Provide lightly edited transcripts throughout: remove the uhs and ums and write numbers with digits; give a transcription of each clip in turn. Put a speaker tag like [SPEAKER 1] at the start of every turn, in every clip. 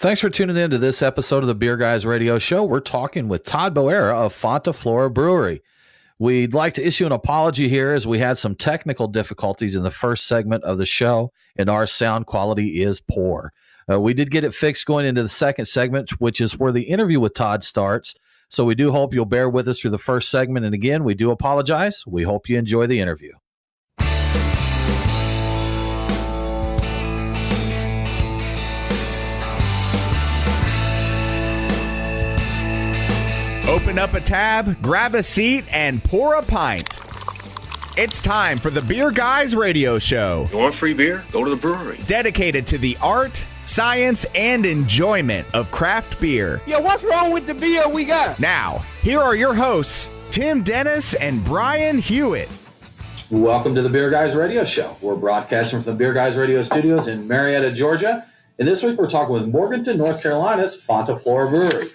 [SPEAKER 1] Thanks for tuning in to this episode of the Beer Guys Radio Show. We're talking with Todd Boera of Fonta Flora Brewery. We'd like to issue an apology here as we had some technical difficulties in the first segment of the show, and our sound quality is poor. We did get it fixed going into the second segment, which is where the interview with Todd starts. So we do hope you'll bear with us through the first segment. And again, we do apologize. We hope you enjoy the interview.
[SPEAKER 2] Open up a tab, grab a seat, and pour a pint. It's time for the Beer Guys Radio Show.
[SPEAKER 3] You want free beer? Go to the brewery.
[SPEAKER 2] Dedicated to the art, science, and enjoyment of craft beer.
[SPEAKER 4] Yeah, what's wrong with the beer we got?
[SPEAKER 2] Now, here are your hosts, Tim Dennis and Brian Hewitt.
[SPEAKER 1] Welcome to the Beer Guys Radio Show. We're broadcasting from the Beer Guys Radio Studios in Marietta, Georgia. And this week we're talking with Morganton, North Carolina's Fonta Flora Brewery.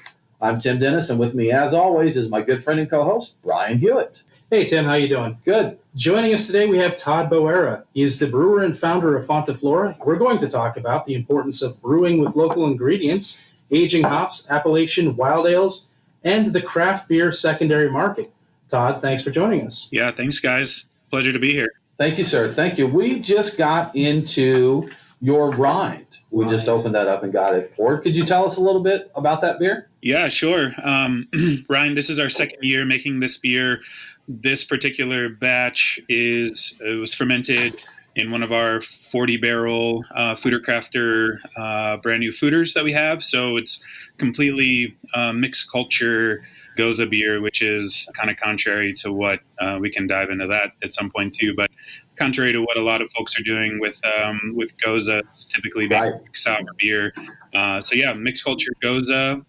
[SPEAKER 1] I'm Tim Dennis, and with me, as always, is my good friend and co-host, Brian Hewitt.
[SPEAKER 5] Hey, Tim. How you doing?
[SPEAKER 1] Good.
[SPEAKER 5] Joining us today, we have Todd Boera. He is the brewer and founder of Fonta Flora. We're going to talk about the importance of brewing with local ingredients, aging hops, Appalachian Wild Ales, and the craft beer secondary market. Todd, thanks for joining us.
[SPEAKER 6] Yeah, thanks, guys. Pleasure to be here.
[SPEAKER 1] Thank you, sir. Thank you. We just got into your Rind. We just opened that up and got it poured. Could you tell us a little bit about that beer?
[SPEAKER 6] Yeah, sure. Ryan, this is our second year making this beer. This particular batch was fermented in one of our 40-barrel Foeder Crafter brand new foeders that we have. So it's completely mixed culture Goza beer, which is kind of contrary to what we can dive into that at some point too. But contrary to what a lot of folks are doing with Goza, it's typically sour beer. So yeah, mixed culture Goza,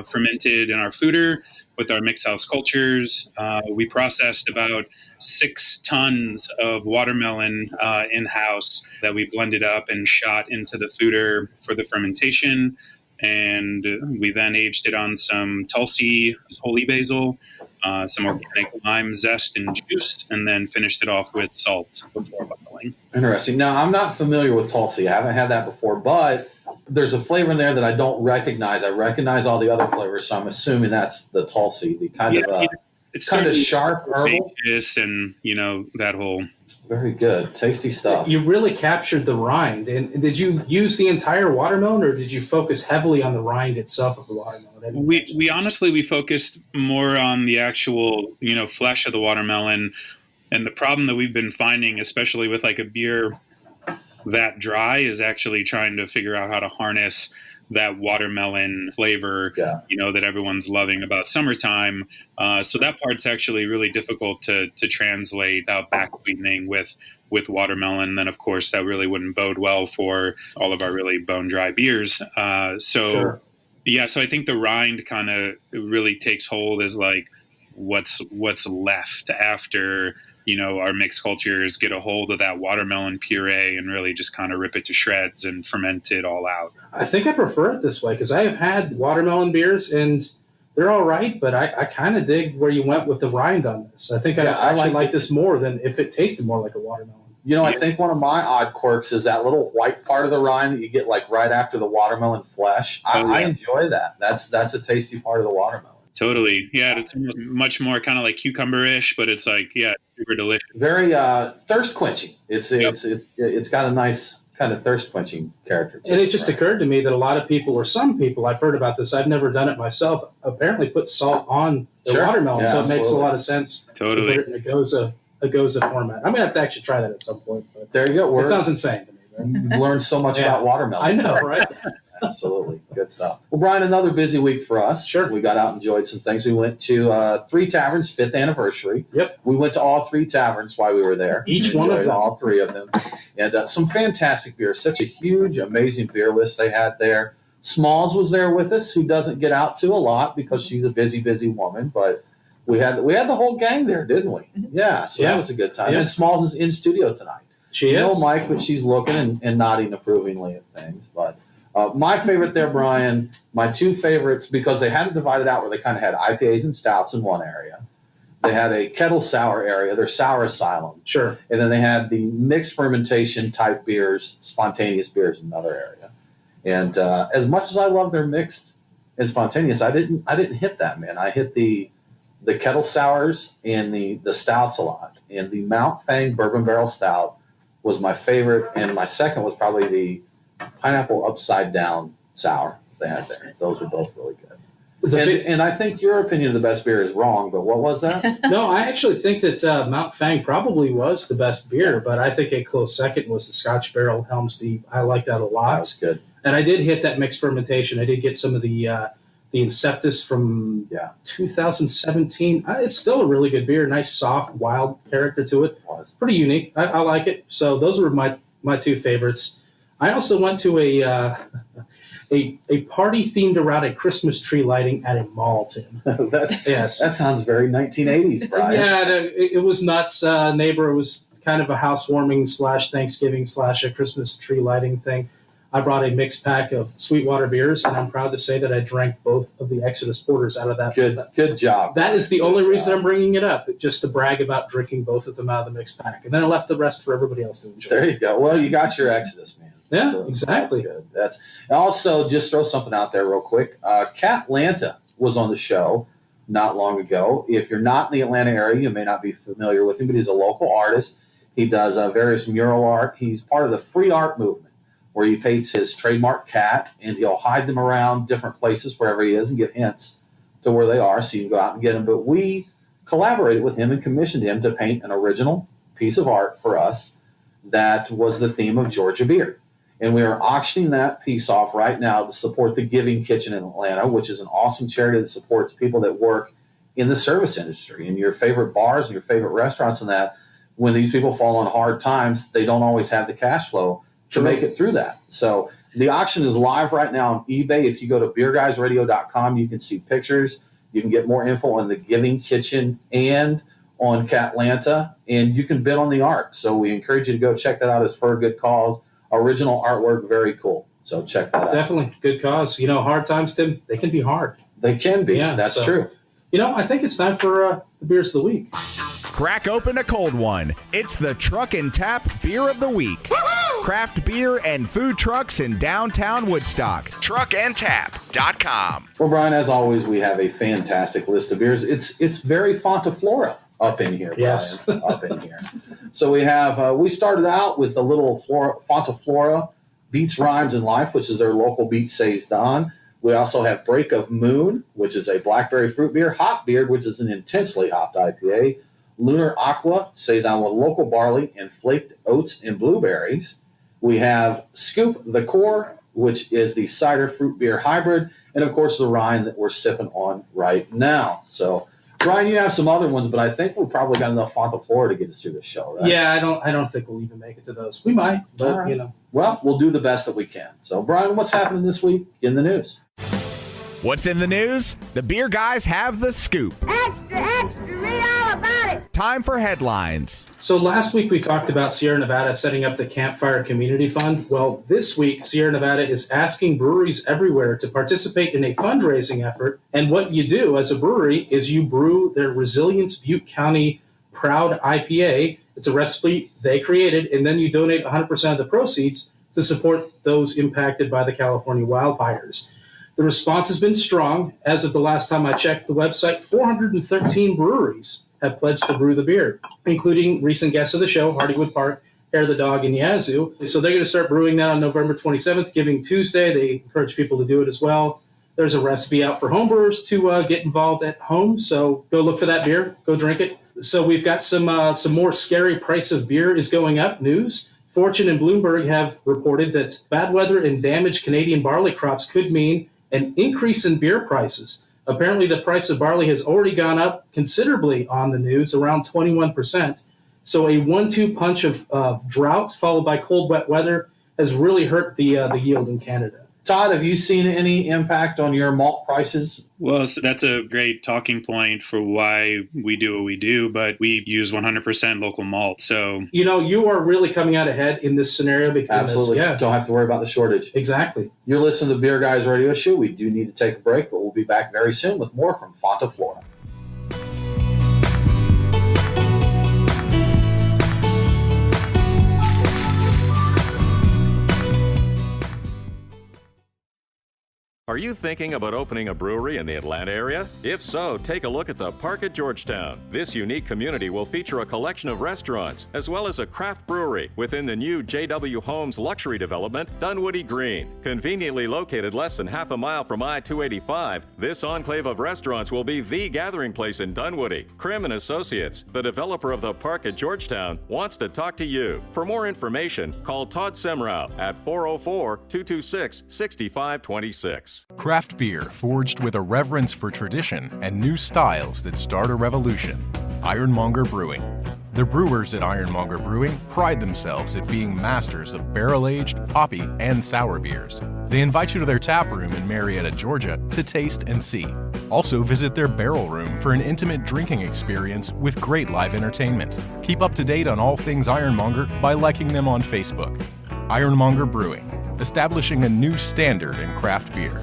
[SPEAKER 6] fermented in our foeder with our mixed house cultures. We processed about 6 tons of watermelon in-house that we blended up and shot into the foeder for the fermentation. And we then aged it on some tulsi, holy basil, some organic lime zest and juice, and then finished it off with salt before bottling.
[SPEAKER 1] Interesting. Now, I'm not familiar with tulsi. I haven't had that before, but there's a flavor in there that I don't recognize. I recognize all the other flavors, so I'm assuming that's the tulsi, the kind of sharp herbal.
[SPEAKER 6] And, that whole...
[SPEAKER 1] Very good. Tasty stuff.
[SPEAKER 5] You really captured the rind. And did you use the entire watermelon, or did you focus heavily on the rind itself of the watermelon?
[SPEAKER 6] We honestly focused more on the actual, flesh of the watermelon. And the problem that we've been finding, especially with like a beer that dry, is actually trying to figure out how to harness that watermelon flavor, that everyone's loving about summertime. So that part's actually really difficult to translate without back sweetening with watermelon. Then, of course, that really wouldn't bode well for all of our really bone dry beers. So I think the rind kind of really takes hold as like what's left after our mixed cultures get a hold of that watermelon puree and really just kind of rip it to shreds and ferment it all out.
[SPEAKER 5] I think I prefer it this way because I have had watermelon beers and they're all right, but I kind of dig where you went with the rind on this. I think I actually like this more than if it tasted more like a watermelon.
[SPEAKER 1] I think one of my odd quirks is that little white part of the rind that you get like right after the watermelon flesh. I enjoy that. That's a tasty part of the watermelon.
[SPEAKER 6] Totally. Yeah, it's much more kind of like cucumber-ish, but it's like, super delicious.
[SPEAKER 1] Very thirst quenching. It's got a nice kind of thirst quenching character.
[SPEAKER 5] And it just occurred to me that a lot of people, or some people, I've heard about this, I've never done it myself, apparently put salt on the watermelon. So it makes a lot of sense.
[SPEAKER 6] Totally.
[SPEAKER 5] To put it in a Goza format. I'm going to have to actually try that at some point. But
[SPEAKER 1] there you go.
[SPEAKER 5] It sounds insane to me. Right?
[SPEAKER 1] You've learned so much about watermelon.
[SPEAKER 5] I know, right?
[SPEAKER 1] Absolutely. Good stuff. Well, Brian, another busy week for us.
[SPEAKER 5] Sure.
[SPEAKER 1] We got out and enjoyed some things. We went to 3 taverns, 5th anniversary.
[SPEAKER 5] Yep.
[SPEAKER 1] We went to all 3 taverns while we were there.
[SPEAKER 5] Each one of them.
[SPEAKER 1] All 3 of them. And some fantastic beer. Such a huge, amazing beer list they had there. Smalls was there with us, who doesn't get out to a lot because she's a busy, busy woman. But we had the whole gang there, didn't we? Yeah. So that was a good time. Yeah. And Smalls is in studio tonight.
[SPEAKER 5] She is.
[SPEAKER 1] No mic, but she's looking and nodding approvingly at things. But my favorite there, Brian, my 2 favorites, because they had it divided out where they kind of had IPAs and stouts in one area. They had a kettle sour area, their sour asylum.
[SPEAKER 5] Sure.
[SPEAKER 1] And then they had the mixed fermentation type beers, spontaneous beers in another area. And as much as I love their mixed and spontaneous, I didn't hit that, man. I hit the kettle sours and the stouts a lot. And the Mount Fang Bourbon Barrel Stout was my favorite, and my second was probably the Pineapple Upside Down Sour they had there. Those were both really good. And I think your opinion of the best beer is wrong, but what was that?
[SPEAKER 5] No, I actually think that Mount Fang probably was the best beer, but I think a close second was the Scotch Barrel Helm's Deep. I like that a lot.
[SPEAKER 1] That's good.
[SPEAKER 5] And I did hit that mixed fermentation. I did get some of the Inceptus from 2017. It's still a really good beer. Nice, soft, wild character to it. Pretty unique. I like it. So those were my two favorites. I also went to a party themed around a Christmas tree lighting at a mall, Tim.
[SPEAKER 1] That sounds very 1980s, Brian.
[SPEAKER 5] Yeah, it was nuts. Neighbor, it was kind of a housewarming / Thanksgiving / a Christmas tree lighting thing. I brought a mixed pack of Sweetwater beers, and I'm proud to say that I drank both of the Exodus Porters out of that.
[SPEAKER 1] Good job.
[SPEAKER 5] That is the only reason I'm bringing it up, just to brag about drinking both of them out of the mixed pack. And then I left the rest for everybody else to enjoy.
[SPEAKER 1] There you go. Well, you got your Exodus, man.
[SPEAKER 5] Yeah, so exactly.
[SPEAKER 1] That's good. That's also, just throw something out there real quick. Catlanta was on the show not long ago. If you're not in the Atlanta area, you may not be familiar with him, but he's a local artist. He does various mural art. He's part of the free art movement, where he paints his trademark cat, and he'll hide them around different places wherever he is and give hints to where they are, so you can go out and get them. But we collaborated with him and commissioned him to paint an original piece of art for us that was the theme of Georgia beer. And we are auctioning that piece off right now to support the Giving Kitchen in Atlanta, which is an awesome charity that supports people that work in the service industry, and your favorite bars and your favorite restaurants, and that when these people fall on hard times, they don't always have the cash flow to make it through that. So the auction is live right now on eBay. If you go to beerguysradio.com, you can see pictures. You can get more info on the Giving Kitchen and on Catlanta, and you can bid on the art. So we encourage you to go check that out. It's for a good cause. Original artwork, very cool. So check that out.
[SPEAKER 5] Definitely. Good cause. Hard times, Tim, they can be hard.
[SPEAKER 1] They can be. Yeah, that's true.
[SPEAKER 5] I think it's time for the Beers of the Week.
[SPEAKER 2] Crack open a cold one. It's the Truck and Tap Beer of the Week. Woo-hoo! Craft beer and food trucks in downtown Woodstock. Truckandtap.com.
[SPEAKER 1] Well, Brian, as always, we have a fantastic list of beers. It's very Fonta Flora up in here, Brian.
[SPEAKER 5] Yes.
[SPEAKER 1] Up in here. So we have, we started out with the little Fonta Flora Beets, Rhymes, and Life, which is their local beet saison. We also have Break of Moon, which is a blackberry fruit beer. Hop Beard, which is an intensely hopped IPA. Lunar Aqua, saison with local barley and flaked oats and blueberries. We have Scoop the Core, which is the cider fruit beer hybrid. And, of course, the Rind that we're sipping on right now. So, Brian, you have some other ones, but I think we've probably got enough Fonta Flora to get us through this show, right?
[SPEAKER 5] Yeah, I don't think we'll even make it to those. We might, but,
[SPEAKER 1] right. Well, we'll do the best that we can. So, Brian, what's happening this week in the news?
[SPEAKER 2] What's in the news? The beer guys have the scoop.
[SPEAKER 7] Extra, extra, read all about it.
[SPEAKER 2] Time for headlines.
[SPEAKER 5] So last week we talked about Sierra Nevada setting up the Campfire Community Fund. Well, this week Sierra Nevada is asking breweries everywhere to participate in a fundraising effort. And what you do as a brewery is you brew their Resilience Butte County Proud IPA. It's a recipe they created, and then you donate 100% of the proceeds to support those impacted by the California wildfires. The response has been strong. As of the last time I checked the website, 413 breweries have pledged to brew the beer, including recent guests of the show, Hardywood Park, Hair the Dog, and Yazoo. So they're going to start brewing that on November 27th, Giving Tuesday. They encourage people to do it as well. There's a recipe out for homebrewers to get involved at home. So go look for that beer. Go drink it. So we've got some more scary price of beer is going up news. Fortune and Bloomberg have reported that bad weather and damaged Canadian barley crops could mean an increase in beer prices. Apparently, the price of barley has already gone up considerably on the news, around 21%. So a 1-2 punch of droughts followed by cold, wet weather has really hurt the yield in Canada.
[SPEAKER 1] Todd, have you seen any impact on your malt prices?
[SPEAKER 6] Well, so that's a great talking point for why we do what we do, but we use 100% local malt. So,
[SPEAKER 5] you are really coming out ahead in this scenario because
[SPEAKER 1] absolutely, don't have to worry about the shortage.
[SPEAKER 5] Exactly.
[SPEAKER 1] You're listening to the Beer Guys Radio Show. We do need to take a break, but we'll be back very soon with more from Fonta Flora.
[SPEAKER 8] Are you thinking about opening a brewery in the Atlanta area? If so, take a look at the Park at Georgetown. This unique community will feature a collection of restaurants, as well as a craft brewery within the new J.W. Holmes luxury development, Dunwoody Green. Conveniently located less than half a mile from I-285, this enclave of restaurants will be the gathering place in Dunwoody. Krim & Associates, the developer of the Park at Georgetown, wants to talk to you. For more information, call Todd Semrau at 404-226-6526.
[SPEAKER 9] Craft beer forged with a reverence for tradition and new styles that start a revolution. Ironmonger Brewing. The brewers at Ironmonger Brewing pride themselves at being masters of barrel-aged, hoppy, and sour beers. They invite you to their tap room in Marietta, Georgia to taste and see. Also visit their barrel room for an intimate drinking experience with great live entertainment. Keep up to date on all things Ironmonger by liking them on Facebook. Ironmonger Brewing, establishing a new standard in craft beer.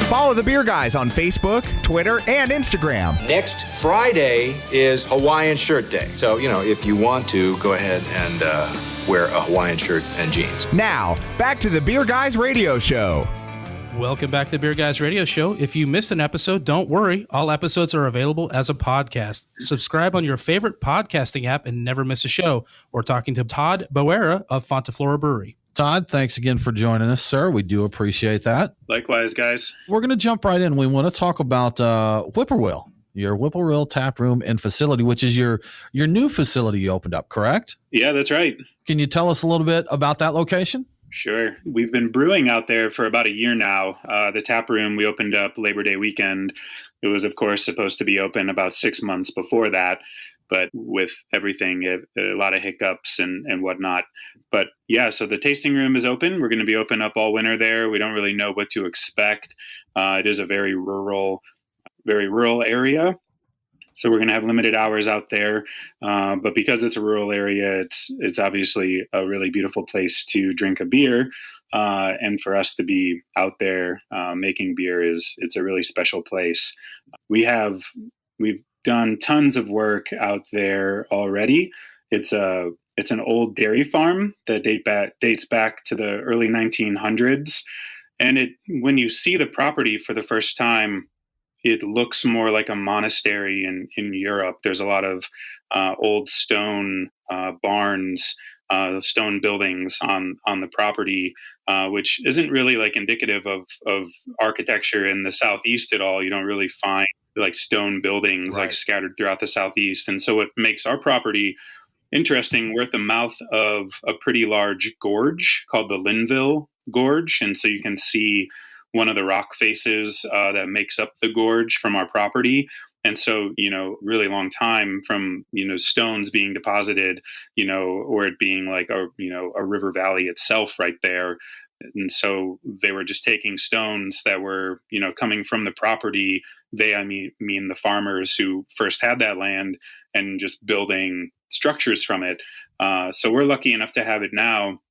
[SPEAKER 2] Follow the Beer Guys on Facebook, Twitter, and Instagram.
[SPEAKER 3] Next Friday is Hawaiian Shirt Day. So, if you want to, go ahead and wear a Hawaiian shirt and jeans.
[SPEAKER 2] Now, back to the Beer Guys radio show.
[SPEAKER 10] Welcome back to the Beer Guys radio show. If you missed an episode, don't worry. All episodes are available as a podcast. Subscribe on your favorite podcasting app and never miss a show. We're talking to Todd Boera of Fonta Flora Brewery.
[SPEAKER 1] Todd, thanks again for joining us, sir. We do appreciate that.
[SPEAKER 6] Likewise, guys.
[SPEAKER 1] We're going to jump right in. We want to talk about Whipporwill, your Whipporwill tap room and facility, which is your new facility you opened up, correct?
[SPEAKER 6] Yeah, that's right.
[SPEAKER 1] Can you tell us a little bit about that location?
[SPEAKER 6] Sure. We've been brewing out there for about a year now. The tap room, we opened up Labor Day weekend. It was, of course, supposed to be open about 6 months before that, but with everything, a lot of hiccups and whatnot. But yeah, so the tasting room is open. We're going to be open up all winter there. We don't really know what to expect. It is a very rural area. So we're going to have limited hours out there, but because it's a rural area, it's obviously a really beautiful place to drink a beer, and for us to be out there making beer it's a really special place. We've done tons of work out there already. It's an old dairy farm that dates back to the early 1900s, and when you see the property for the first time, it looks more like a monastery in Europe. There's a lot of old stone barns, stone buildings on the property, which isn't really like indicative of architecture in the Southeast at all. You don't really find like stone buildings like scattered throughout the Southeast. And so what makes our property interesting, we're at the mouth of a pretty large gorge called the Linville Gorge. And so you can see one of the rock faces that makes up the gorge from our property. And so, really long time from, stones being deposited, or it being like a river valley itself right there. And so they were just taking stones that were, coming from the property. I mean the farmers who first had that land and just building structures from it. So we're lucky enough to have it now.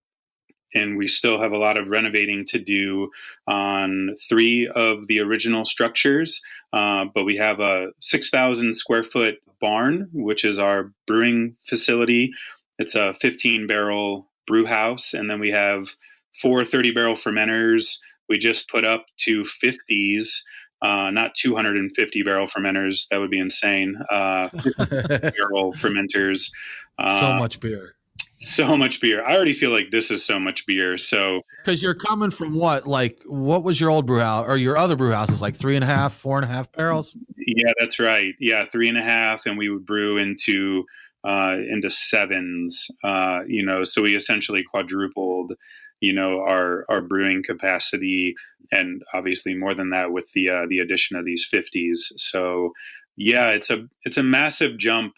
[SPEAKER 6] And we still have a lot of renovating to do on 3 of the original structures. But we have a 6,000 square foot barn, which is our brewing facility. It's a 15-barrel brew house. And then we have 4 30-barrel fermenters. We just put up 2 50s, not 250-barrel fermenters. That would be insane. 50-barrel fermenters.
[SPEAKER 1] So much beer.
[SPEAKER 6] So much beer. I already feel like this is so much beer. So,
[SPEAKER 1] because you're coming from what was your old brew house or your other brew houses, like 3.5, 4.5 barrels?
[SPEAKER 6] Yeah, that's right. Yeah, 3.5, and we would brew into 7s. So we essentially quadrupled, our brewing capacity, and obviously more than that with the addition of these 50s. So, yeah, it's a massive jump,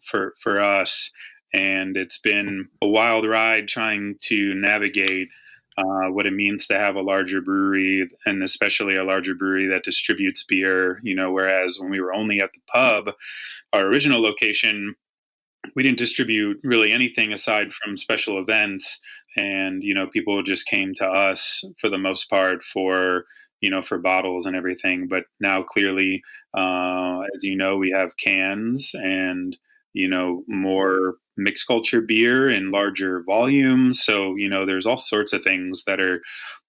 [SPEAKER 6] for us. And it's been a wild ride trying to navigate what it means to have a larger brewery, and especially a larger brewery that distributes beer, whereas when we were only at the pub, our original location, we didn't distribute really anything aside from special events. And, people just came to us for the most part for, for bottles and everything. But now clearly, as you know, we have cans and, more mixed culture beer in larger volumes. So, there's all sorts of things that are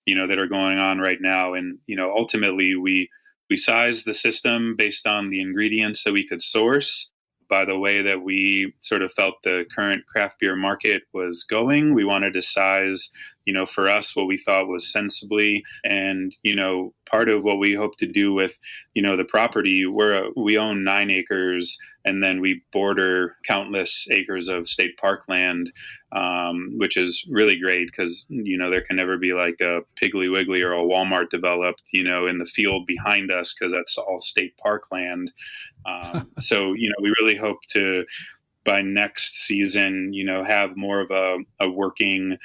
[SPEAKER 6] going on right now. And, ultimately we sized the system based on the ingredients that we could source. By the way that we sort of felt the current craft beer market was going, we wanted to size, for us, what we thought was sensibly. And, part of what we hope to do with, the property, we own 9 acres, and then we border countless acres of state park land, which is really great because, there can never be like a Piggly Wiggly or a Walmart developed, in the field behind us, because that's all state park land. So, we really hope to, by next season, have more of a working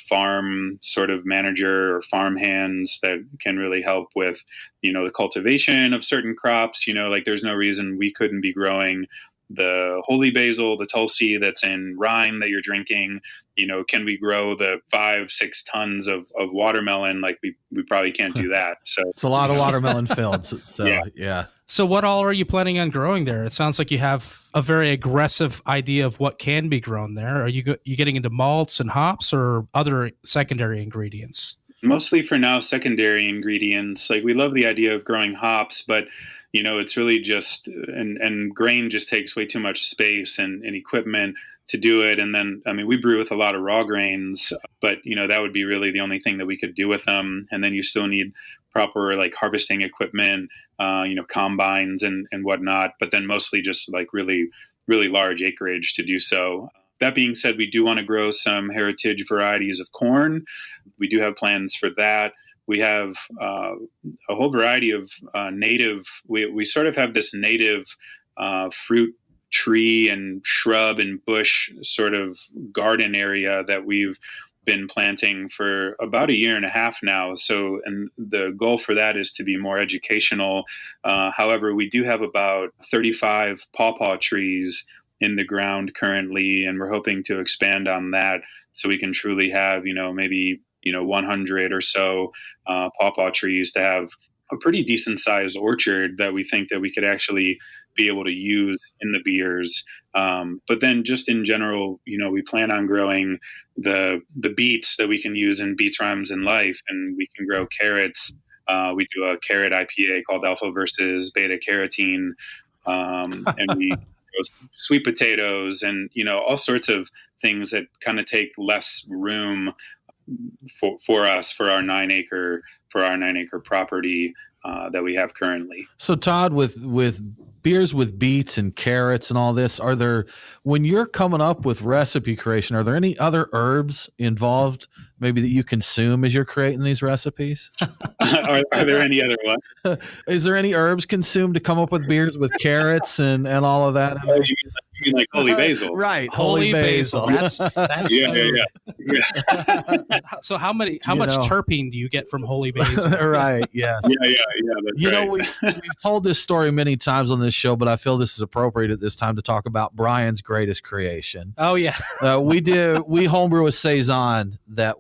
[SPEAKER 6] farm sort of manager or farm hands that can really help with, the cultivation of certain crops. Like there's no reason we couldn't be growing the holy basil, the tulsi that's in Rind that you're drinking. Can we grow the 5-6 tons of watermelon? Like we probably can't do that. So
[SPEAKER 1] it's a lot of watermelon fields. So yeah.
[SPEAKER 10] So what all are you planning on growing there? It sounds like you have a very aggressive idea of what can be grown there. Are you getting into malts and hops or other secondary ingredients?
[SPEAKER 6] Mostly for now, secondary ingredients. Like we love the idea of growing hops, but it's really just, and grain just takes way too much space and equipment to do it. And then, we brew with a lot of raw grains, but, that would be really the only thing that we could do with them. And then you still need proper like harvesting equipment, combines and whatnot, but then mostly just like really, really large acreage to do so. That being said, we do want to grow some heritage varieties of corn. We do have plans for that. We have a whole variety of native. We sort of have this native fruit tree and shrub and bush sort of garden area that we've been planting for about 1.5 years now. So, and the goal for that is to be more educational. However, we do have about 35 pawpaw trees in the ground currently, and we're hoping to expand on that so we can truly have, maybe 100 or so pawpaw trees to have a pretty decent sized orchard that we think that we could actually be able to use in the beers. But then just in general, we plan on growing the beets that we can use in Beets, Rhymes, and Life, and we can grow carrots. We do a carrot IPA called Alpha versus Beta Carotene, and we grow sweet potatoes and, all sorts of things that kind of take less room for us, for our 9 acre property that we have currently.
[SPEAKER 1] So Todd, with beers with beets and carrots and all this, when you're coming up with recipe creation, are there any other herbs involved maybe that you consume as you're creating these recipes?
[SPEAKER 6] Are there any other what?
[SPEAKER 1] Is there any herbs consumed to come up with beers with carrots and all of that?
[SPEAKER 6] Oh, you mean like holy basil?
[SPEAKER 1] Right. Holy basil.
[SPEAKER 10] That's
[SPEAKER 6] yeah.
[SPEAKER 10] So how much terpene do you get from holy basil?
[SPEAKER 1] Right. Yeah.
[SPEAKER 6] Yeah.
[SPEAKER 1] We've told this story many times on this show, but I feel this is appropriate at this time to talk about Brian's greatest creation.
[SPEAKER 10] Oh yeah.
[SPEAKER 1] We homebrew a saison that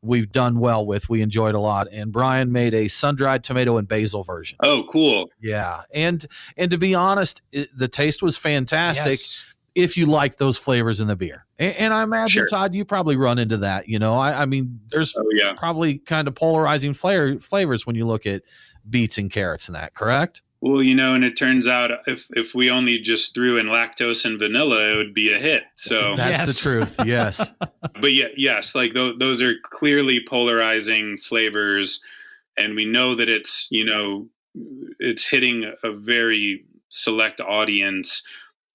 [SPEAKER 1] we've done well with. We enjoyed a lot, and Brian made a sun-dried tomato and basil version.
[SPEAKER 6] Oh, cool.
[SPEAKER 1] Yeah, and to be honest, the taste was fantastic.
[SPEAKER 10] Yes.
[SPEAKER 1] If you like those flavors in the beer, and I imagine
[SPEAKER 6] Sure.
[SPEAKER 1] Todd, you probably run into that. There's probably kind of polarizing flavors when you look at beets and carrots and that. Correct?
[SPEAKER 6] Well, and it turns out if we only just threw in lactose and vanilla, it would be a hit. So
[SPEAKER 1] That's the truth. Yes.
[SPEAKER 6] But yes, like those are clearly polarizing flavors, and we know that it's hitting a very select audience.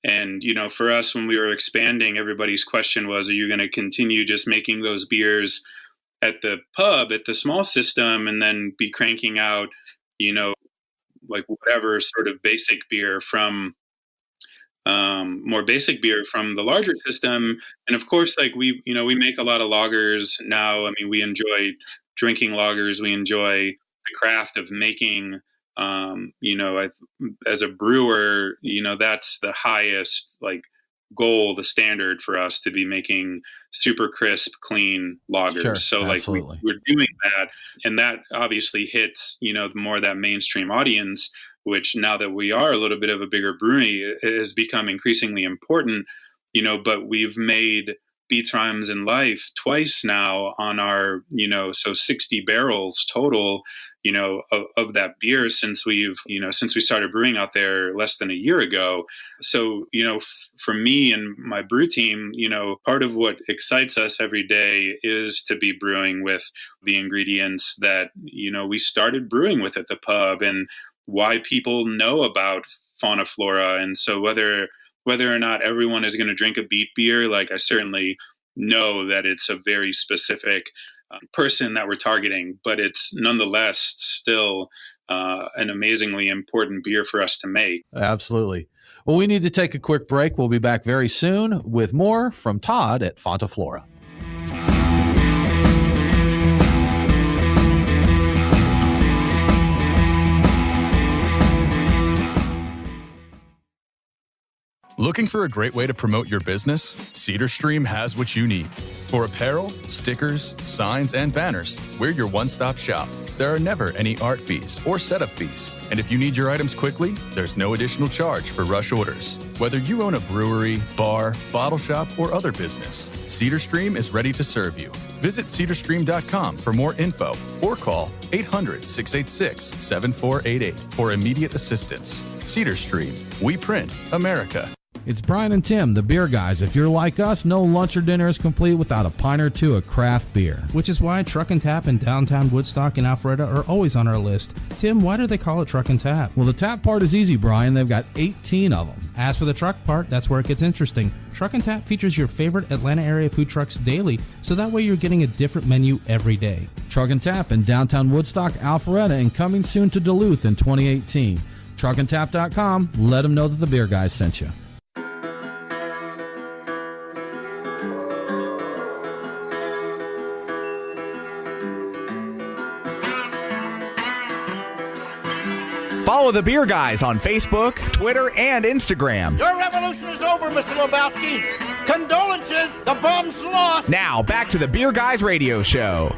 [SPEAKER 6] And for us, when we were expanding, everybody's question was, are you going to continue just making those beers at the pub, at the small system, and then be cranking out like whatever sort of basic beer from more basic beer from the larger system? And of course, like we make a lot of lagers now. We enjoy drinking lagers. We enjoy the craft of making, as a brewer, that's the highest like goal, the standard for us to be making super crisp, clean lagers.
[SPEAKER 1] Sure,
[SPEAKER 6] so like we're doing that, and that obviously hits, more that mainstream audience, which now that we are a little bit of a bigger brewery, it has become increasingly important, but we've made Beets, Rhymes, and Life twice now on our, so 60 barrels total, of that beer since we started brewing out there less than a year ago. So, for me and my brew team, part of what excites us every day is to be brewing with the ingredients that, we started brewing with at the pub, and why people know about Fonta Flora. And so whether or not everyone is going to drink a beet beer, like I certainly know that it's a very specific person that we're targeting, but it's nonetheless still an amazingly important beer for us to make.
[SPEAKER 1] Absolutely. Well, we need to take a quick break. We'll be back very soon with more from Todd at Fonta Flora.
[SPEAKER 9] Looking for a great way to promote your business? Cedar Stream has what you need. For apparel, stickers, signs, and banners, we're your one-stop shop. There are never any art fees or setup fees. And if you need your items quickly, there's no additional charge for rush orders. Whether you own a brewery, bar, bottle shop, or other business, Cedar Stream is ready to serve you. Visit cedarstream.com for more info or call 800-686-7488 for immediate assistance. Cedar Stream. We print America.
[SPEAKER 1] It's Brian and Tim, the beer guys. If you're like us, no lunch or dinner is complete without a pint or two of craft beer.
[SPEAKER 10] Which is why Truck and Tap in downtown Woodstock and Alpharetta are always on our list. Tim, why do they call it Truck and Tap?
[SPEAKER 1] Well, the tap part is easy, Brian. They've got 18 of them.
[SPEAKER 10] As for the truck part, that's where it gets interesting. Truck and Tap features your favorite Atlanta area food trucks daily, so that way you're getting a different menu every day.
[SPEAKER 1] Truck and Tap in downtown Woodstock, Alpharetta, and coming soon to Duluth in 2018. Truckandtap.com. Let them know that the beer guys sent you.
[SPEAKER 2] Follow the Beer Guys on Facebook, Twitter, and Instagram.
[SPEAKER 4] Your revolution is over, Mr. Lebowski. Condolences, the bum's lost.
[SPEAKER 2] Now, back to the Beer Guys radio show.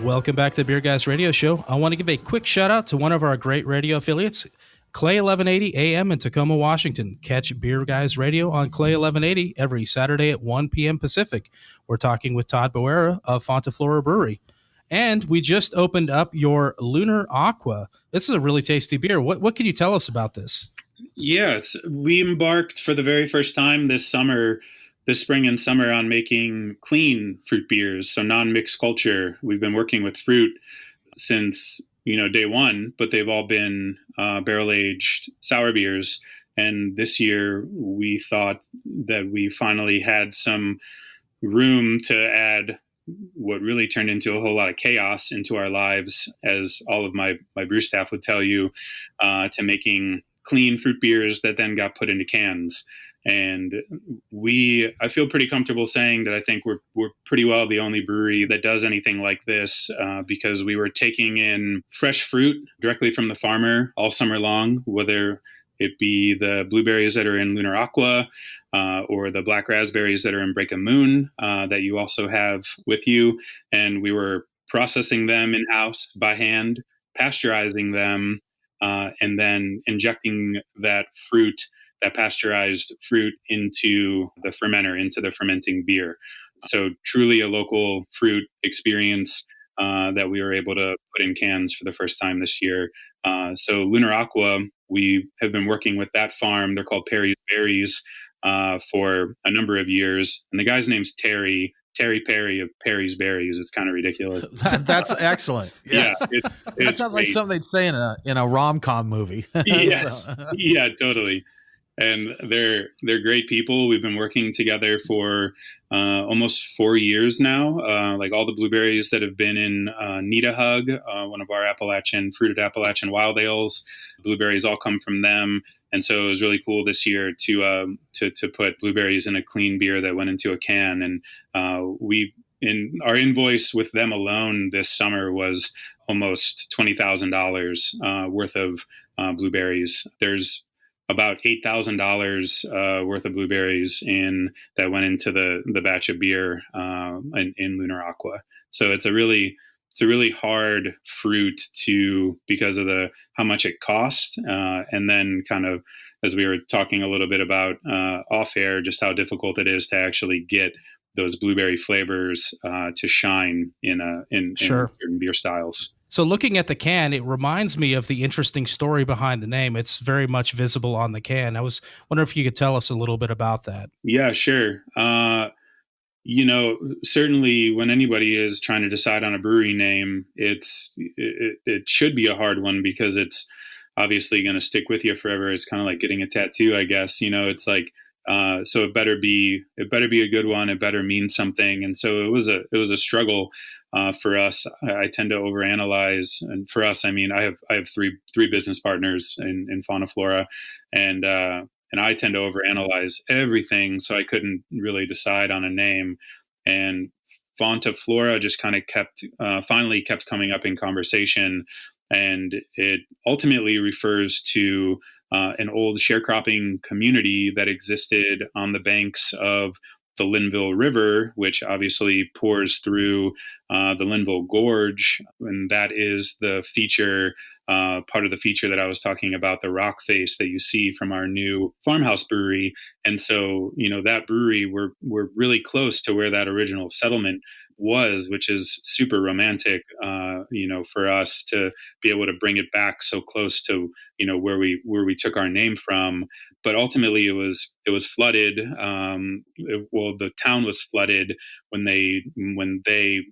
[SPEAKER 10] Welcome back to the Beer Guys radio show. I want to give a quick shout out to one of our great radio affiliates, Clay 1180 AM in Tacoma, Washington. Catch Beer Guys Radio on Clay 1180 every Saturday at 1 p.m. Pacific. We're talking with Todd Boera of Fonta Flora Brewery. And we just opened up your Lunar Aqua. This is a really tasty beer. What can you tell us about this?
[SPEAKER 6] Yeah, we embarked for the very first time this spring and summer, on making clean fruit beers, so non-mixed culture. We've been working with fruit since day one, but they've all been barrel-aged sour beers. And this year we thought that we finally had some room to add what really turned into a whole lot of chaos into our lives, as all of my brew staff would tell you, to making clean fruit beers that then got put into cans. And I feel pretty comfortable saying that I think we're pretty well the only brewery that does anything like this, because we were taking in fresh fruit directly from the farmer all summer long, whether it be the blueberries that are in Lunar Aqua, or the black raspberries that are in Break a Moon, that you also have with you. And we were processing them in-house by hand, pasteurizing them, and then injecting that pasteurized fruit into the fermenter, into the fermenting beer. So truly a local fruit experience that we were able to put in cans for the first time this year. So Lunar Aqua, we have been working with that farm. They're called Perry's Berries for a number of years. And the guy's name's Terry Perry of Perry's Berries. It's kind of ridiculous.
[SPEAKER 1] That's excellent. Yes. Yeah, that sounds like something they'd say in a rom-com movie.
[SPEAKER 6] Yes. Yeah, totally. And they're great people. We've been working together for almost 4 years now. Like all the blueberries that have been in Nita Hug, one of our fruited Appalachian Wild Ales, blueberries all come from them. And so it was really cool this year to put blueberries in a clean beer that went into a can. And our invoice with them alone this summer was almost $20,000 worth of blueberries. There's about $8,000 worth of blueberries that went into the batch of beer in Lunar Aqua. So it's a really hard fruit because of how much it costs, and then kind of, as we were talking a little bit about off air, just how difficult it is to actually get those blueberry flavors to shine in certain beer styles.
[SPEAKER 10] So looking at the can, it reminds me of the interesting story behind the name. It's very much visible on the can. I was wondering if you could tell us a little bit about that.
[SPEAKER 6] Yeah, sure. Certainly when anybody is trying to decide on a brewery name, it should be a hard one because it's obviously going to stick with you forever. It's kind of like getting a tattoo, I guess. It's like, so it better be a good one. It better mean something. And so it was a struggle for us. I tend to overanalyze, and for us, I mean, I have three business partners in Fonta Flora, and I tend to overanalyze everything, so I couldn't really decide on a name. And Fonta Flora just kind of finally kept coming up in conversation, and it ultimately refers to an old sharecropping community that existed on the banks of the Linville River, which obviously pours through the Linville Gorge. And that is the feature, part of the feature that I was talking about, the rock face that you see from our new Farmhouse brewery. And so, that brewery, we're really close to where that original settlement was, which is super romantic, for us to be able to bring it back so close to, where we took our name from. But ultimately it was flooded. The town was flooded when they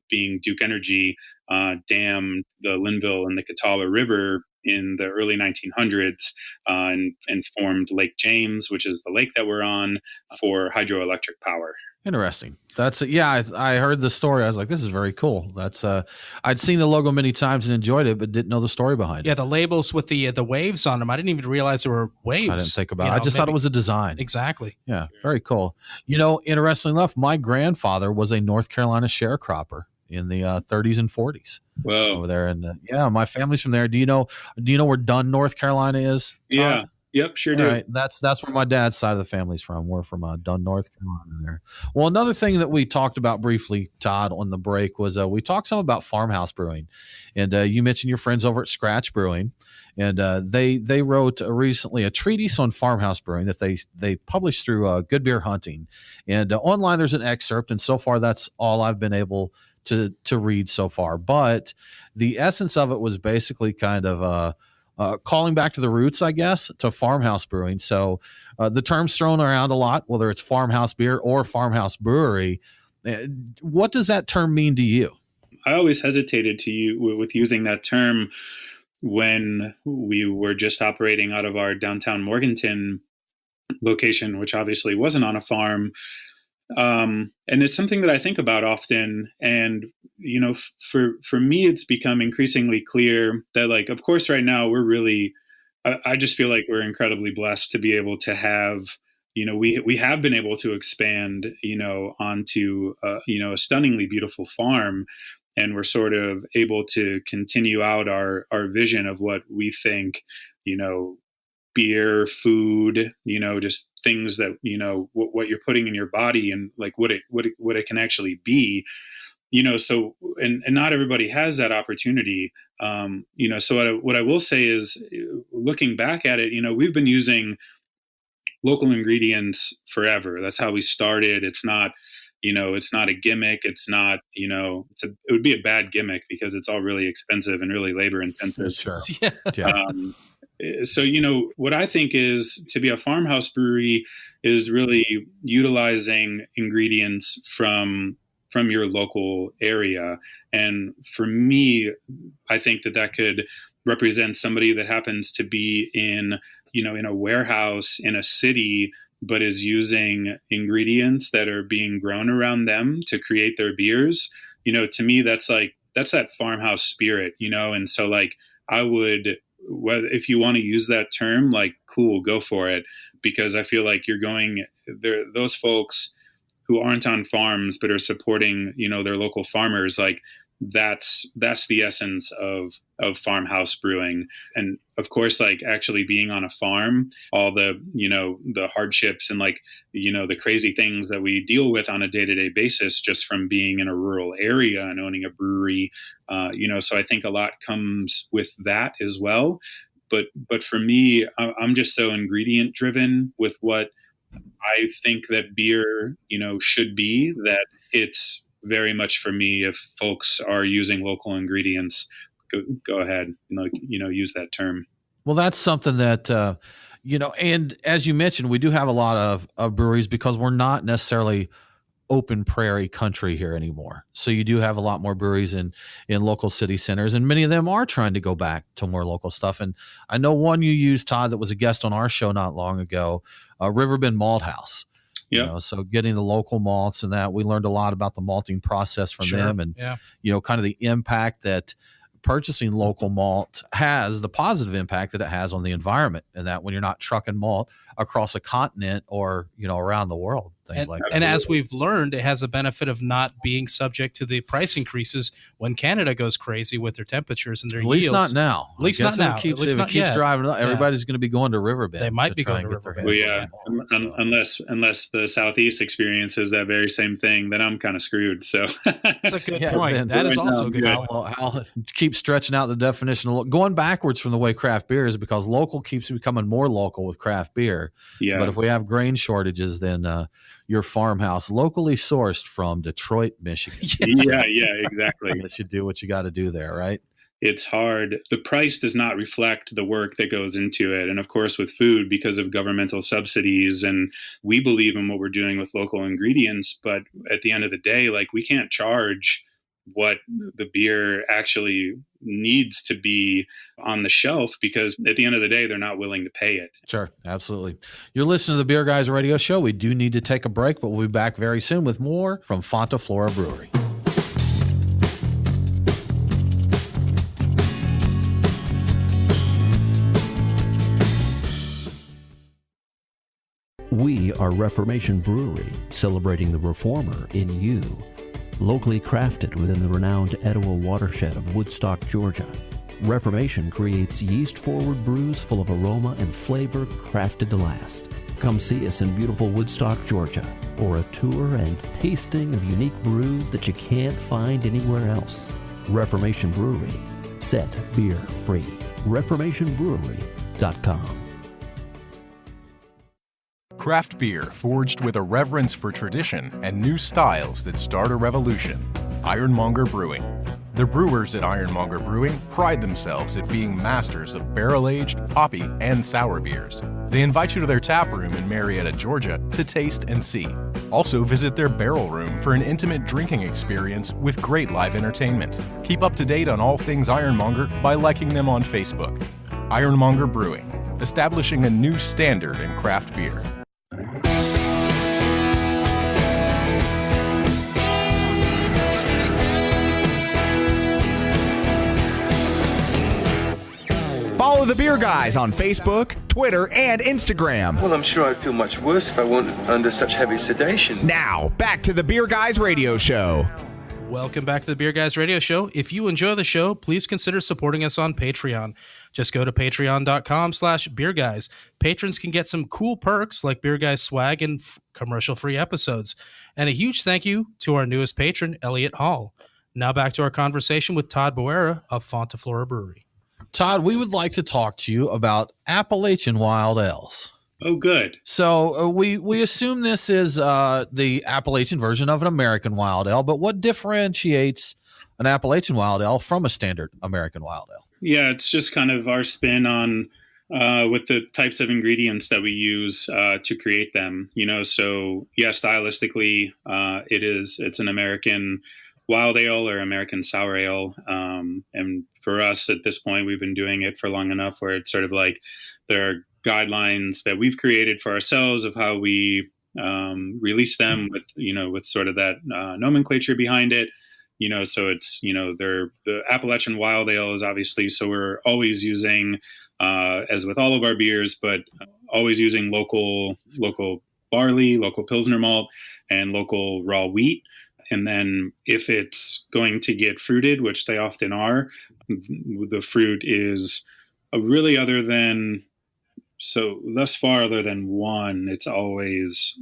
[SPEAKER 6] being Duke Energy, dammed the Linville and the Catawba River in the early 1900s, and formed Lake James, which is the lake that we're on, for hydroelectric power.
[SPEAKER 1] Interesting. That's yeah. I heard the story. I was like, this is very cool. That's I'd seen the logo many times and enjoyed it, but didn't know the story behind it.
[SPEAKER 10] Yeah, the labels with the waves on them. I didn't even realize there were waves.
[SPEAKER 1] I didn't think about it. I just thought it was a design.
[SPEAKER 10] Exactly.
[SPEAKER 1] Yeah, very cool. Interestingly enough, my grandfather was a North Carolina sharecropper in the 30s and 40s.
[SPEAKER 6] Whoa.
[SPEAKER 1] Over there, and my family's from there. Do you know where Dunn, North Carolina is, Todd?
[SPEAKER 6] Yeah. Yep, sure do.
[SPEAKER 1] All right, that's where my dad's side of the family's from. We're from Dunn, North Carolina there. Well, another thing that we talked about briefly, Todd, on the break was we talked some about Farmhouse brewing, and you mentioned your friends over at Scratch Brewing, and they wrote recently a treatise on farmhouse brewing that they published through Good Beer Hunting, and online there's an excerpt, and so far that's all I've been able to read so far. But the essence of it was basically kind of calling back to the roots, I guess, to farmhouse brewing. So the term's thrown around a lot, whether it's farmhouse beer or farmhouse brewery. What does that term mean to you?
[SPEAKER 6] I always hesitated with using that term when we were just operating out of our downtown Morganton location, which obviously wasn't on a farm. And it's something that I think about often. And, for me, it's become increasingly clear that, like, of course, right now we're really, I just feel like we're incredibly blessed to be able to have, we have been able to expand, onto, a stunningly beautiful farm. And we're sort of able to continue out our vision of what we think, beer, food, just things that, what you're putting in your body and like what it can actually be, so, and not everybody has that opportunity. So what I will say is, looking back at it, we've been using local ingredients forever. That's how we started. It's not, it's not a gimmick. It's not, it would be a bad gimmick because it's all really expensive and really labor intensive.
[SPEAKER 1] Sure.
[SPEAKER 6] Yeah. So, what I think is to be a farmhouse brewery is really utilizing ingredients from your local area. And for me, I think that could represent somebody that happens to be in a warehouse in a city, but is using ingredients that are being grown around them to create their beers. To me, that's that farmhouse spirit, and so like I would, if you want to use that term, like, cool, go for it. Because I feel like you're going there, those folks who aren't on farms, but are supporting, their local farmers, like that's the essence of farmhouse brewing. And of course, like actually being on a farm, all the, the hardships and like, the crazy things that we deal with on a day-to-day basis just from being in a rural area and owning a brewery, so I think a lot comes with that as well. But for me, I'm just so ingredient driven with what I think that beer, should be, that it's very much for me. If folks are using local ingredients, go ahead, use that term.
[SPEAKER 1] Well, that's something that, and as you mentioned, we do have a lot of breweries because we're not necessarily open prairie country here anymore. So you do have a lot more breweries in local city centers, and many of them are trying to go back to more local stuff. And I know one you used, Todd, that was a guest on our show not long ago, Riverbend Malt House.
[SPEAKER 6] Yeah.
[SPEAKER 1] So getting the local malts and that, we learned a lot about the malting process from them, and kind of the impact that purchasing local malt has, the positive impact that it has on the environment, and that when you're not trucking malt across a continent or around the world, things like that.
[SPEAKER 10] And as we've learned, it has a benefit of not being subject to the price increases when Canada goes crazy with their temperatures and their yields.
[SPEAKER 1] At least not now.
[SPEAKER 10] At least not now.
[SPEAKER 1] If it keeps driving up, everybody's going to be going to Riverbend.
[SPEAKER 10] They might be going to Riverbend.
[SPEAKER 6] Well, yeah, unless the Southeast experiences that very same thing, then I'm kind of screwed. So
[SPEAKER 10] that's a good point. That is also a good point.
[SPEAKER 1] I'll keep stretching out the definition of going backwards from the way craft beer is, because local keeps becoming more local with craft beer.
[SPEAKER 6] Yeah.
[SPEAKER 1] But if we have grain shortages, then your farmhouse, locally sourced from Detroit, Michigan.
[SPEAKER 6] Yeah, exactly.
[SPEAKER 1] Let you do what you got to do there, right?
[SPEAKER 6] It's hard. The price does not reflect the work that goes into it. And of course, with food, because of governmental subsidies, and we believe in what we're doing with local ingredients. But at the end of the day, like, we can't charge what the beer actually needs to be on the shelf, because at the end of the day, they're not willing to pay it.
[SPEAKER 1] Sure, absolutely. You're listening to the Beer Guys Radio Show. We do need to take a break, but we'll be back very soon with more from Fonta Flora Brewery.
[SPEAKER 11] We are Reformation Brewery, celebrating the reformer in you. Locally crafted within the renowned Etowah watershed of Woodstock, Georgia, Reformation creates yeast-forward brews full of aroma and flavor crafted to last. Come see us in beautiful Woodstock, Georgia, for a tour and tasting of unique brews that you can't find anywhere else. Reformation Brewery, set beer free. ReformationBrewery.com.
[SPEAKER 9] Craft beer forged with a reverence for tradition and new styles that start a revolution. Ironmonger Brewing. The brewers at Ironmonger Brewing pride themselves at being masters of barrel-aged, hoppy, and sour beers. They invite you to their tap room in Marietta, Georgia to taste and see. Also visit their barrel room for an intimate drinking experience with great live entertainment. Keep up to date on all things Ironmonger by liking them on Facebook. Ironmonger Brewing, establishing a new standard in craft beer.
[SPEAKER 2] Follow the Beer Guys on Facebook, Twitter, and Instagram.
[SPEAKER 12] Well, I'm sure I'd feel much worse if I weren't under such heavy sedation.
[SPEAKER 2] Now, back to the Beer Guys Radio Show.
[SPEAKER 10] Welcome back to the Beer Guys Radio Show. If you enjoy the show, please consider supporting us on Patreon. Just go to patreon.com/beerguys. Patrons can get some cool perks like Beer Guys swag and commercial-free episodes. And a huge thank you to our newest patron, Elliot Hall. Now back to our conversation with Todd Boera of Fonta Flora Brewery.
[SPEAKER 1] Todd, we would like to talk to you about Appalachian Wild Ales.
[SPEAKER 6] Oh, good.
[SPEAKER 1] So we assume this is the Appalachian version of an American Wild Ale, but what differentiates an Appalachian Wild Ale from a standard American Wild Ale?
[SPEAKER 6] Yeah, it's just kind of our spin on with the types of ingredients that we use to create them. So yeah, stylistically, it's an American Wild Ale or American Sour Ale, and for us at this point, we've been doing it for long enough where it's sort of like there are guidelines that we've created for ourselves of how we release them with sort of that nomenclature behind it. So it's, the Appalachian Wild Ale is obviously, so we're always using, as with all of our beers, but always using local barley, local Pilsner malt, and local raw wheat. And then if it's going to get fruited, which they often are, the fruit is really thus far, other than one, it's always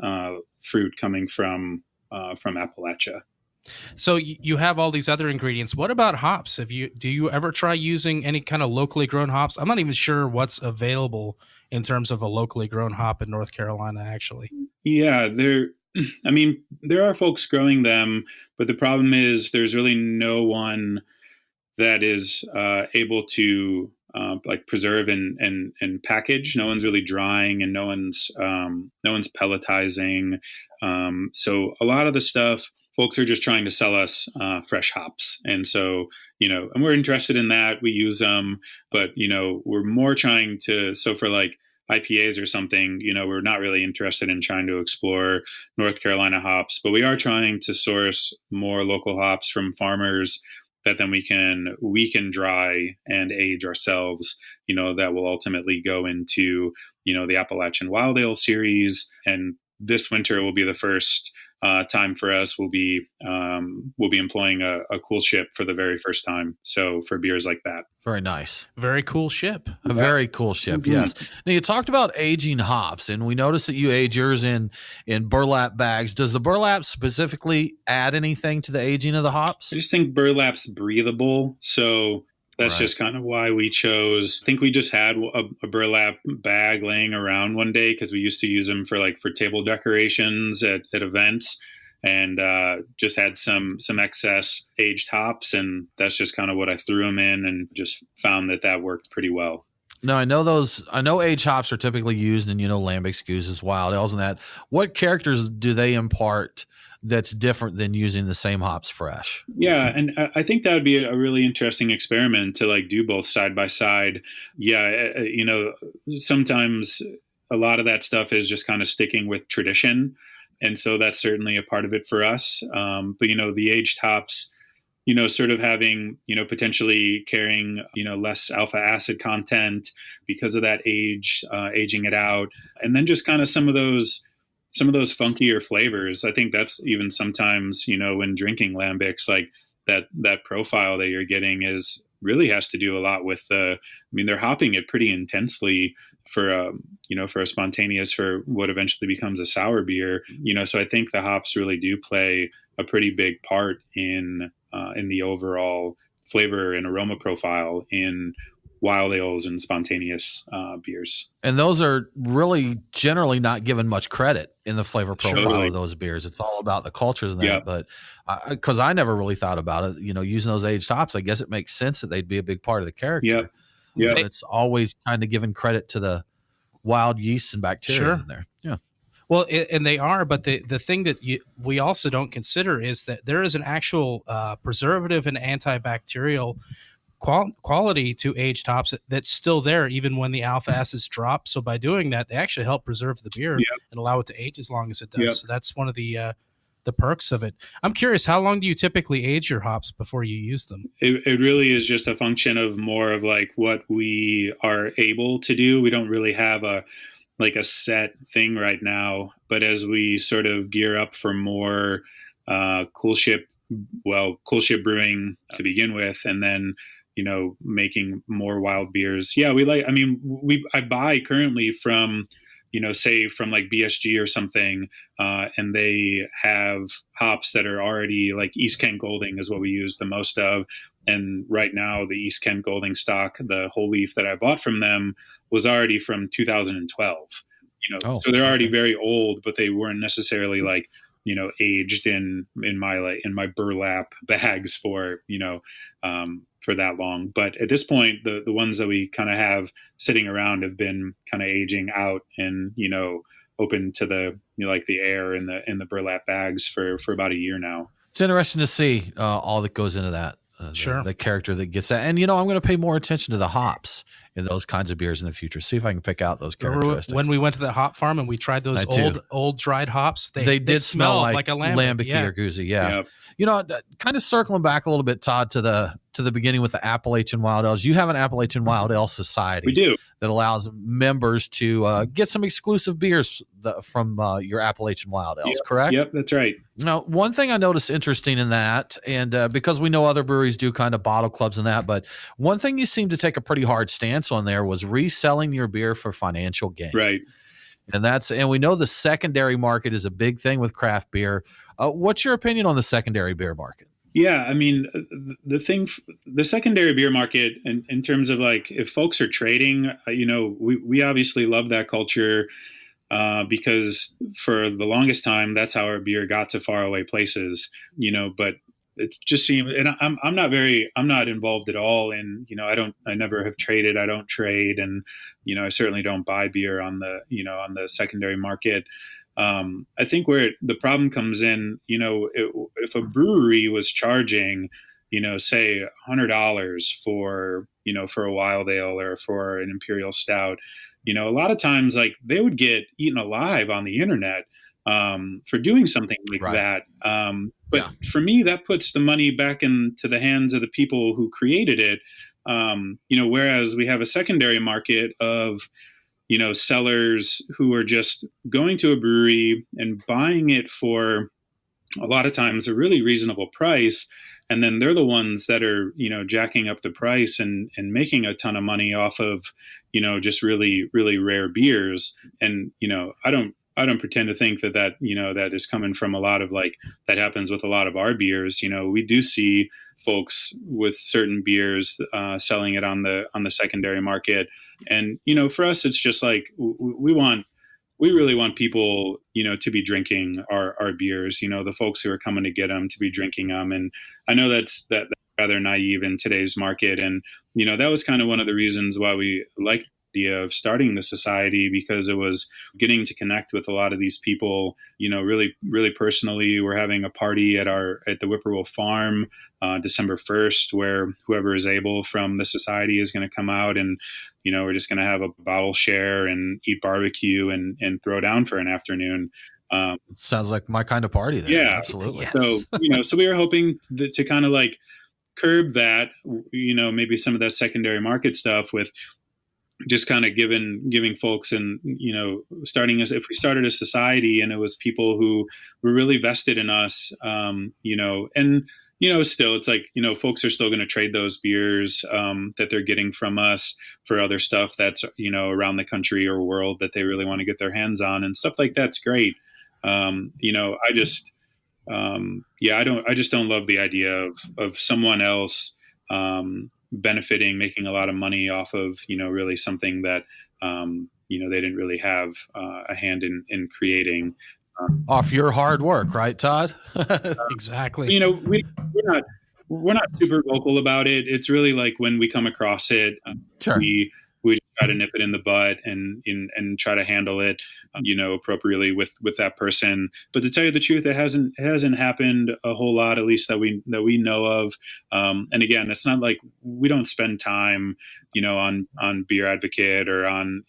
[SPEAKER 6] fruit coming from Appalachia.
[SPEAKER 10] So you have all these other ingredients. What about hops? Do you ever try using any kind of locally grown hops? I'm not even sure what's available in terms of a locally grown hop in North Carolina, actually.
[SPEAKER 6] Yeah, there are folks growing them, but the problem is there's really no one that is able to preserve and package. No one's really drying, and no one's pelletizing. So a lot of the stuff, folks are just trying to sell us fresh hops. And so, and we're interested in that. We use them, but, we're more trying to, so for like IPAs or something, we're not really interested in trying to explore North Carolina hops, but we are trying to source more local hops from farmers that then we can dry and age ourselves, that will ultimately go into, the Appalachian Wild Ale series. And this winter will be the first time for us. We'll be employing a cool ship for the very first time. So for beers like that.
[SPEAKER 1] Very nice.
[SPEAKER 10] Very cool ship.
[SPEAKER 1] A very cool ship.
[SPEAKER 6] Mm-hmm.
[SPEAKER 1] Yes. Now you talked about aging hops, and we noticed that you age yours in burlap bags. Does the burlap specifically add anything to the aging of the hops?
[SPEAKER 6] I just think burlap's breathable. So that's just kind of why we chose. I think we just had a burlap bag laying around one day because we used to use them for table decorations at events, and just had some excess aged hops, and that's just kind of what I threw them in, and just found that worked pretty well.
[SPEAKER 1] No, I know aged hops are typically used in, lambics, gooses, wild ales, and that. What characters do they impart that's different than using the same hops fresh?
[SPEAKER 6] Yeah, and I think that would be a really interesting experiment to do both side by side. Yeah, sometimes a lot of that stuff is just kind of sticking with tradition, and so that's certainly a part of it for us. But the aged hops, sort of having, potentially carrying, less alpha acid content because of that aging it out. And then just kind of some of those funkier flavors. I think that's even sometimes, when drinking lambics, that profile that you're getting really has to do a lot with they're hopping it pretty intensely for a spontaneous, for what eventually becomes a sour beer, so I think the hops really do play a pretty big part in the overall flavor and aroma profile in wild ales and spontaneous beers.
[SPEAKER 1] And those are really generally not given much credit in the flavor profile of those beers. It's all about the cultures and that. Yep. But because I never really thought about it, using those aged hops, I guess it makes sense that they'd be a big part of the character.
[SPEAKER 6] Yep. Yeah,
[SPEAKER 1] it's always kind of giving credit to the wild yeast and bacteria in there. Yeah.
[SPEAKER 10] Well, and they are, but the thing that we also don't consider is that there is an actual preservative and antibacterial quality to aged hops that's still there even when the alpha acids drop. So by doing that, they actually help preserve the beer and allow it to age as long as it does. Yep. So that's one of the perks of it. I'm curious, how long do you typically age your hops before you use them?
[SPEAKER 6] It really is just a function of more of what we are able to do. We don't really have a set thing right now, but as we sort of gear up for more cool ship brewing to begin with, and then making more wild beers. Yeah, I buy currently from say from BSG or something, and they have hops that are already East Kent Golding is what we use the most of. And right now the East Kent Golding stock, the whole leaf that I bought from them, was already from 2012. So they're already very old, but they weren't necessarily aged in my burlap bags for that long. But at this point, the ones that we kind of have sitting around have been kind of aging out and open to the the air in the burlap bags for about a year now.
[SPEAKER 1] It's interesting to see all that goes into that. The character that gets that. And, I'm going to pay more attention to the hops in those kinds of beers in the future. See if I can pick out those characteristics.
[SPEAKER 10] When we went to the hop farm and we tried those old dried hops, they did smell like a lambic
[SPEAKER 1] or goosey. Yeah. Yep. Kind of circling back a little bit, Todd, to the beginning with the Appalachian Wild Ales. You have an Appalachian Wild Ale Society.
[SPEAKER 6] We do.
[SPEAKER 1] That allows members to get some exclusive beers your Appalachian Wild Ales, correct?
[SPEAKER 6] Yep, that's right.
[SPEAKER 1] Now, one thing I noticed interesting in that, and because we know other breweries do kind of bottle clubs and that, but one thing you seem to take a pretty hard stance on there was reselling your beer for financial gain.
[SPEAKER 6] Right.
[SPEAKER 1] And we know the secondary market is a big thing with craft beer. What's your opinion on the secondary beer market?
[SPEAKER 6] Yeah, I mean, the secondary beer market, in terms of like, if folks are trading, we obviously love that culture because for the longest time, that's how our beer got to faraway places, but it just seems, and I'm not involved at all in, I never have traded. I don't trade. And, I certainly don't buy beer on the secondary market. I think where the problem comes in, if a brewery was charging, say $100 for a wild ale or for an imperial stout, a lot of times like they would get eaten alive on the internet for doing something like that. But for me, that puts the money back into the hands of the people who created it. Whereas we have a secondary market of, sellers who are just going to a brewery and buying it for a lot of times a really reasonable price. And then they're the ones that are, jacking up the price and making a ton of money off of, just really, really rare beers. And, I don't pretend to think that that is coming from a lot of that happens with a lot of our beers. We do see folks with certain beers selling it on the secondary market. And, for us, it's just like we really want people, to be drinking our beers, the folks who are coming to get them to be drinking them. And I know that's rather naive in today's market. And, that was kind of one of the reasons why we liked the idea of starting the society, because it was getting to connect with a lot of these people, really, really personally. We're having a party at the Whipporwill Farm December 1st, where whoever is able from the society is going to come out and, we're just going to have a bottle share and eat barbecue and throw down for an afternoon.
[SPEAKER 1] Sounds like my kind of party there.
[SPEAKER 6] Yeah,
[SPEAKER 1] absolutely.
[SPEAKER 6] Yes. So we were hoping to kind of like curb that, maybe some of that secondary market stuff with just kind of giving folks and, if we started a society and it was people who were really vested in us, still it's like, folks are still going to trade those beers that they're getting from us for other stuff that's, around the country or world that they really want to get their hands on, and stuff like that's great. I just don't love the idea of someone else benefiting, making a lot of money off of, really something that, they didn't really have a hand in creating.
[SPEAKER 1] Off your hard work, right, Todd?
[SPEAKER 10] Exactly.
[SPEAKER 6] We're not super vocal about it. It's really like when we come across it,
[SPEAKER 1] sure.
[SPEAKER 6] we try to nip it in the butt and try to handle it, appropriately with that person. But to tell you the truth, it hasn't happened a whole lot, at least that we know of. And again, it's not like we don't spend time, on Beer Advocate or on,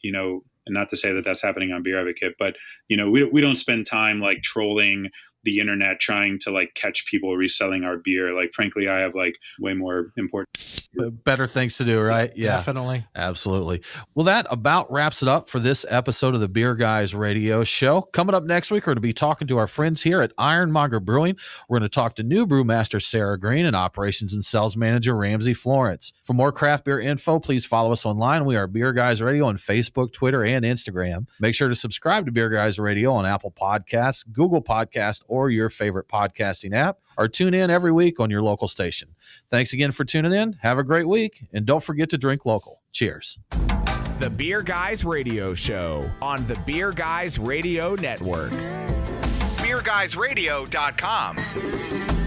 [SPEAKER 6] and not to say that that's happening on Beer Advocate, but, we don't spend time like trolling the internet trying to like catch people reselling our beer. Like, frankly, I have like way more important,
[SPEAKER 1] better things to do, right? Yeah,
[SPEAKER 10] definitely.
[SPEAKER 1] Absolutely. Well, that about wraps it up for this episode of the Beer Guys Radio Show. Coming up next week, we're going to be talking to our friends here at Ironmonger Brewing. We're going to talk to new brewmaster Sarah Green and operations and sales manager Ramsey Florence. For more craft beer info, please follow us online. We are Beer Guys Radio on Facebook, Twitter, and Instagram. Make sure to subscribe to Beer Guys Radio on Apple Podcasts, Google Podcasts, or your favorite podcasting app, or tune in every week on your local station. Thanks again for tuning in. Have a great week, and don't forget to drink local. Cheers.
[SPEAKER 2] The Beer Guys Radio Show on the Beer Guys Radio Network. BeerGuysRadio.com.